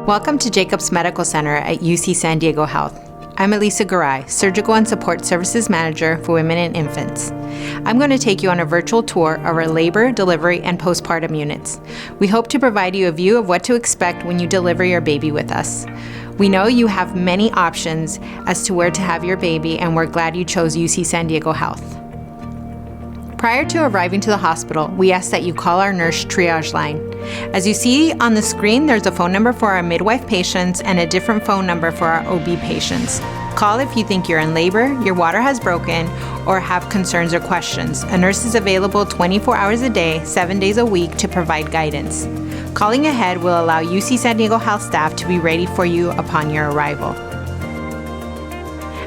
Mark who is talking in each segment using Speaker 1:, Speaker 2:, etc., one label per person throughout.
Speaker 1: Welcome to Jacobs Medical Center at UC San Diego Health. I'm Elisa Garay, Surgical and Support Services Manager for Women and Infants. I'm going to take you on a virtual tour of our labor, delivery, and postpartum units. We hope to provide you a view of what to expect when you deliver your baby with us. We know you have many options as to where to have your baby, and we're glad you chose UC San Diego Health. Prior to arriving to the hospital, we ask that you call our nurse triage line. As you see on the screen, there's a phone number for our midwife patients and a different phone number for our OB patients. Call if you think you're in labor, your water has broken, or have concerns or questions. A nurse is available 24 hours a day, 7 days a week to provide guidance. Calling ahead will allow UC San Diego Health staff to be ready for you upon your arrival.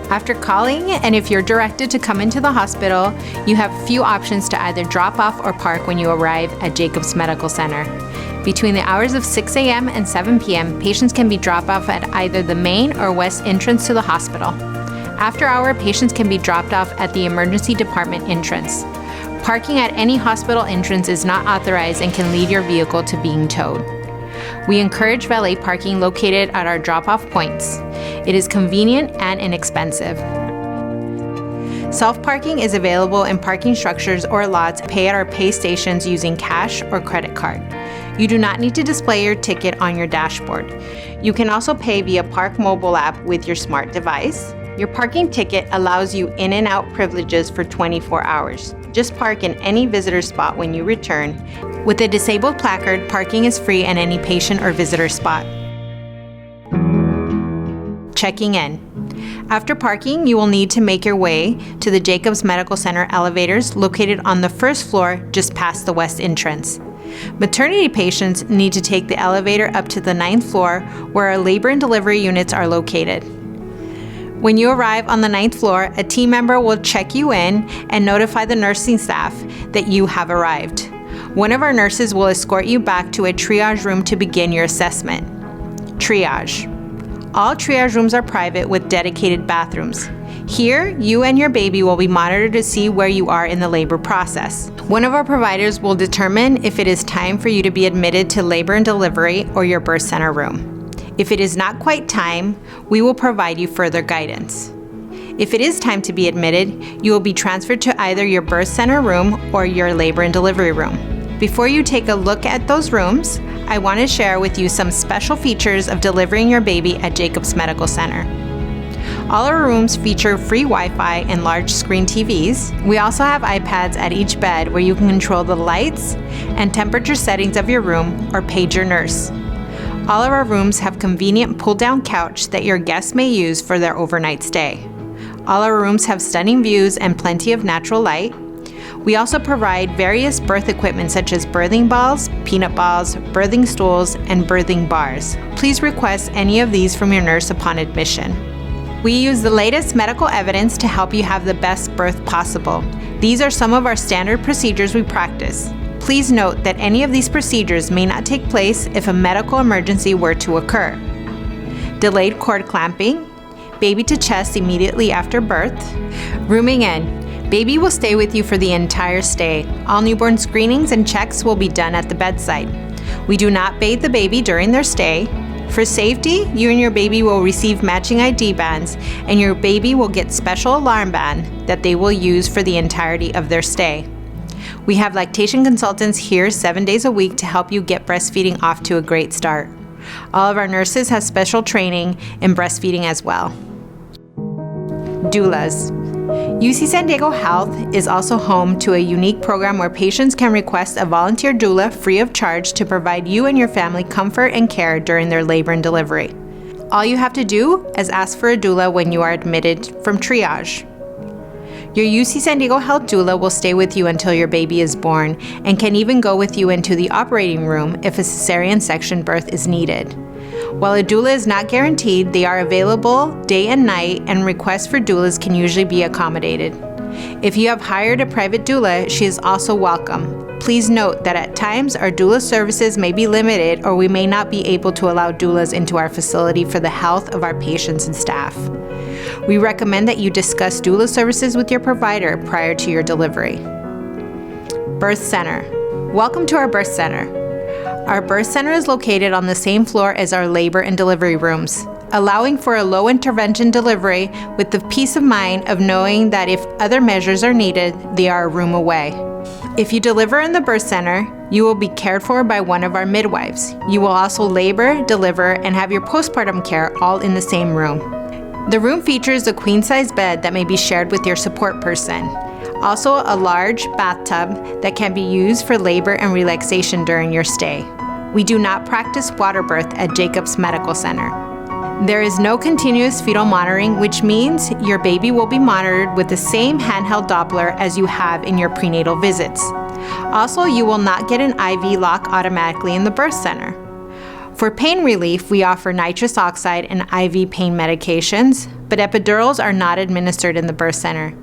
Speaker 1: After calling, and if you're directed to come into the hospital, you have a few options to either drop off or park when you arrive at Jacobs Medical Center. Between the hours of 6 a.m. and 7 p.m., patients can be dropped off at either the main or west entrance to the hospital. After hour, patients can be dropped off at the emergency department entrance. Parking at any hospital entrance is not authorized and can lead your vehicle to being towed. We encourage valet parking located at our drop-off points. It is convenient and inexpensive. Self-parking is available in parking structures or lots. Pay at our pay stations using cash or credit card. You do not need to display your ticket on your dashboard. You can also pay via Park mobile app with your smart device. Your parking ticket allows you in and out privileges for 24 hours. Just park in any visitor spot when you return. With a disabled placard, parking is free in any patient or visitor spot. Checking in. After parking, you will need to make your way to the Jacobs Medical Center elevators located on the first floor just past the west entrance. Maternity patients need to take the elevator up to the 9th floor where our labor and delivery units are located. When you arrive on the 9th floor, a team member will check you in and notify the nursing staff that you have arrived. One of our nurses will escort you back to a triage room to begin your assessment. Triage. All triage rooms are private with dedicated bathrooms. Here, you and your baby will be monitored to see where you are in the labor process. One of our providers will determine if it is time for you to be admitted to labor and delivery or your birth center room. If it is not quite time, we will provide you further guidance. If it is time to be admitted, you will be transferred to either your birth center room or your labor and delivery room. Before you take a look at those rooms, I want to share with you some special features of delivering your baby at Jacobs Medical Center. All our rooms feature free Wi-Fi and large screen TVs. We also have iPads at each bed where you can control the lights and temperature settings of your room or page your nurse. All of our rooms have convenient pull-down couch that your guests may use for their overnight stay. All our rooms have stunning views and plenty of natural light. We also provide various birth equipment such as birthing balls, peanut balls, birthing stools, and birthing bars. Please request any of these from your nurse upon admission. We use the latest medical evidence to help you have the best birth possible. These are some of our standard procedures we practice. Please note that any of these procedures may not take place if a medical emergency were to occur. Delayed cord clamping, baby to chest immediately after birth, rooming in. Baby will stay with you for the entire stay. All newborn screenings and checks will be done at the bedside. We do not bathe the baby during their stay. For safety, you and your baby will receive matching ID bands, and your baby will get special alarm band that they will use for the entirety of their stay. We have lactation consultants here 7 days a week to help you get breastfeeding off to a great start. All of our nurses have special training in breastfeeding as well. Doulas. UC San Diego Health is also home to a unique program where patients can request a volunteer doula free of charge to provide you and your family comfort and care during their labor and delivery. All you have to do is ask for a doula when you are admitted from triage. Your UC San Diego Health doula will stay with you until your baby is born and can even go with you into the operating room if a cesarean section birth is needed. While a doula is not guaranteed, they are available day and night, and requests for doulas can usually be accommodated. If you have hired a private doula, she is also welcome. Please note that at times our doula services may be limited, or we may not be able to allow doulas into our facility for the health of our patients and staff. We recommend that you discuss doula services with your provider prior to your delivery. Birth Center. Welcome to our birth center. Our birth center is located on the same floor as our labor and delivery rooms, allowing for a low intervention delivery with the peace of mind of knowing that if other measures are needed, they are a room away. If you deliver in the birth center, you will be cared for by one of our midwives. You will also labor, deliver, and have your postpartum care all in the same room. The room features a queen-size bed that may be shared with your support person. Also, a large bathtub that can be used for labor and relaxation during your stay. We do not practice water birth at Jacobs Medical Center. There is no continuous fetal monitoring, which means your baby will be monitored with the same handheld Doppler as you have in your prenatal visits. Also, you will not get an IV lock automatically in the birth center. For pain relief, we offer nitrous oxide and IV pain medications, but epidurals are not administered in the birth center.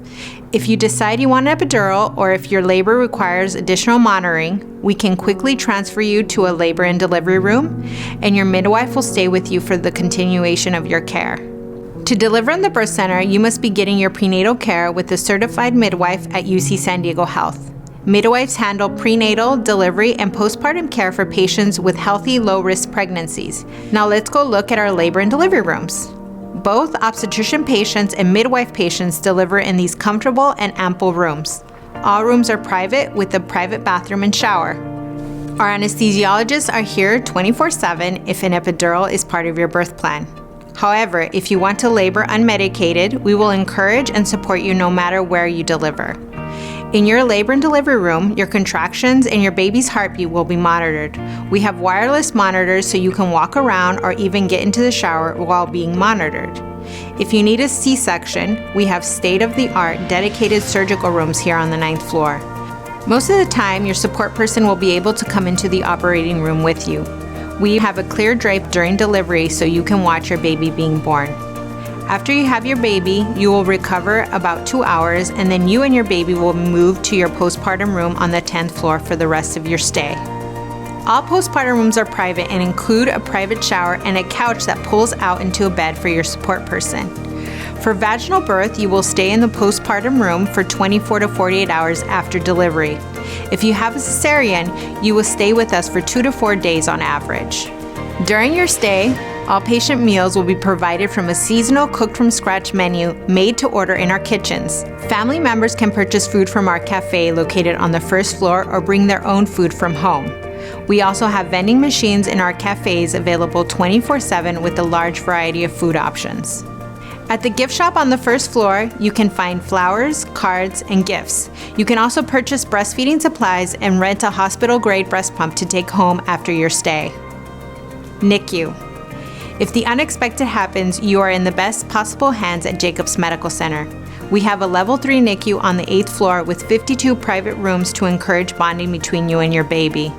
Speaker 1: If you decide you want an epidural, or if your labor requires additional monitoring, we can quickly transfer you to a labor and delivery room, and your midwife will stay with you for the continuation of your care. To deliver in the birth center, you must be getting your prenatal care with a certified midwife at UC San Diego Health. Midwives handle prenatal, delivery, and postpartum care for patients with healthy, low-risk pregnancies. Now let's go look at our labor and delivery rooms. Both obstetrician patients and midwife patients deliver in these comfortable and ample rooms. All rooms are private with a private bathroom and shower. Our anesthesiologists are here 24/7 if an epidural is part of your birth plan. However, if you want to labor unmedicated, we will encourage and support you no matter where you deliver. In your labor and delivery room, your contractions and your baby's heartbeat will be monitored. We have wireless monitors so you can walk around or even get into the shower while being monitored. If you need a C-section, we have state-of-the-art dedicated surgical rooms here on the 9th floor. Most of the time, your support person will be able to come into the operating room with you. We have a clear drape during delivery so you can watch your baby being born. After you have your baby, you will recover about 2 hours, and then you and your baby will move to your postpartum room on the 10th floor for the rest of your stay. All postpartum rooms are private and include a private shower and a couch that pulls out into a bed for your support person. For vaginal birth, you will stay in the postpartum room for 24 to 48 hours after delivery. If you have a cesarean, you will stay with us for 2 to 4 days on average. During your stay, all patient meals will be provided from a seasonal cooked-from-scratch menu made to order in our kitchens. Family members can purchase food from our cafe located on the first floor or bring their own food from home. We also have vending machines in our cafes available 24/7 with a large variety of food options. At the gift shop on the first floor, you can find flowers, cards, and gifts. You can also purchase breastfeeding supplies and rent a hospital-grade breast pump to take home after your stay. NICU. If the unexpected happens, you are in the best possible hands at Jacobs Medical Center. We have a level 3 NICU on the 8th floor with 52 private rooms to encourage bonding between you and your baby.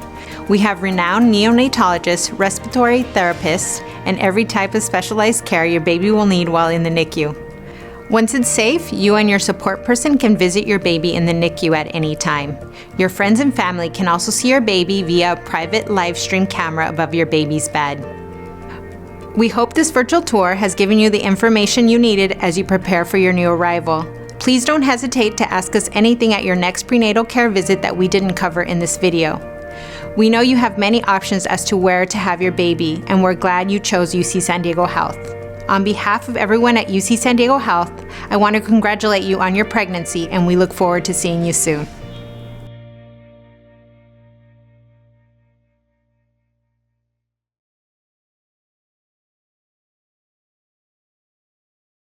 Speaker 1: We have renowned neonatologists, respiratory therapists, and every type of specialized care your baby will need while in the NICU. Once it's safe, you and your support person can visit your baby in the NICU at any time. Your friends and family can also see your baby via a private live stream camera above your baby's bed. We hope this virtual tour has given you the information you needed as you prepare for your new arrival. Please don't hesitate to ask us anything at your next prenatal care visit that we didn't cover in this video. We know you have many options as to where to have your baby, and we're glad you chose UC San Diego Health. On behalf of everyone at UC San Diego Health, I want to congratulate you on your pregnancy, and we look forward to seeing you soon.